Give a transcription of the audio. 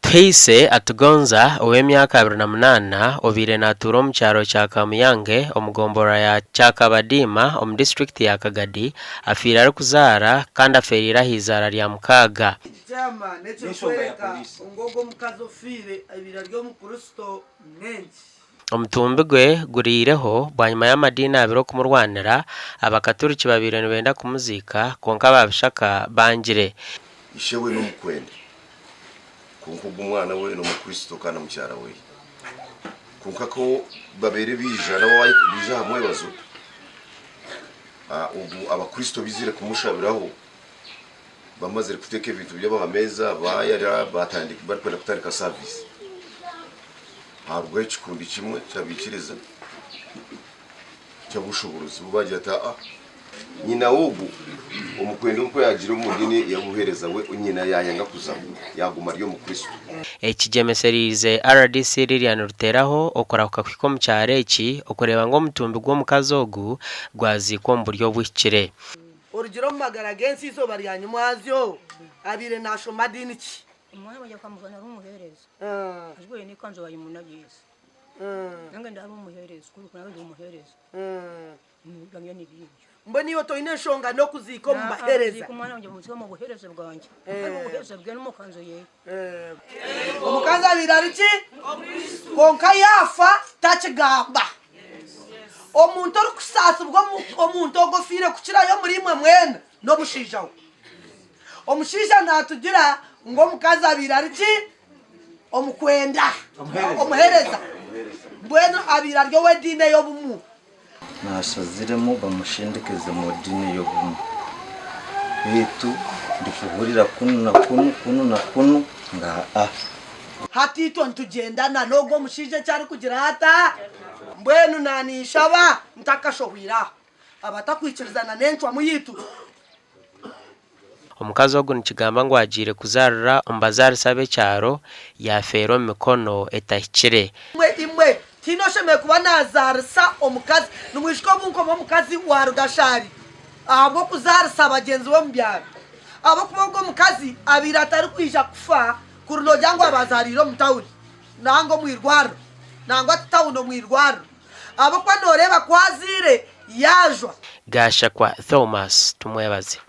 Twise atugonza ow'emyaka 28 obire naturo mu cyaro cya Kamuyange omugombora ya Cyakabadima omu district ya Kagadi afira ari kuzara kandi aferira hizara lya mukaga cyama necho kweka ngogo mukazofire abira ryo mu Kristo nenshi omutumbi gwe gurireho bwanyuma y'amadini abiro kumurwanira abakaturiki babire nibenda kumuzika konka babishaka bangire ishewe n'umukwende kunko umwana we no mu Kristo kana mucyara we kunka ko babere bijana bija hamwe bazo ubu abakristo bizire kumushabiraho bamaze kuteka ibintu by'abameza bayara batandika barkwenda kutarika service harwe cyikundi kimwe cyabikiriza cyabushobozi bubagira ata nyina wobu umukwende uko yagira umudini yabuhereza we nyina yayanga kuzamu yaguma ryo mu Kristo ekigemeserize RDC Lilian Ruteraho okora kwiko mu cyare iki okoreba ngo mutumbi gwo mukazogu gwaziko mu buryo bw'ikire urugero mu magara gensi izo bari yanyumwazyo abire nasho madini ki umwana bajya kwamugana rumuhereza ajwe ni kanzo bayimunagize nange ndaba umuhereza kuri kuna ndi umuhereza ngamye ni bibyo mboni yo to ine shonga no kuziko mu bahereza kumwana nje muziko mu buhereza bwanje ubuhereza bwe no kanzo ye umukanza birari ki konka yafa takigamba omuntu ari kusasa ubwo omuntu ogofire kukira yo muri imwe mwene no bushijaho omushisha natugira ngo mukaza birari ki omukwenda omuhereza bweno abira ryo wedine yo bumu nasaziremo bamushindikize mu dini yo bumu bitu ndikuhurira kuno na kuno nga hatito ntugendana nogo mushije cyari kugira hata mbwenu nanishaba ntakashohwira abatakwikirizana nenchwa muyitu omukazi ogu nikigamba ngo agire kuzarura ombazari sabe cyaro ya fero mikono etahikire imwe tinosheme kuba nazarisa omukazi numwishiko bunko omukazi wa Rugashari ahubwo kuzarisa abagenzi bo mbyaro abo kubogo omukazi abira atari kwija kufa kuruno jango abazariro mutawuri nango mwirwaro nango atawuno mwirwaro abo kwa noreba kwazire yajwa gasha kwa Thomas tumwebaze.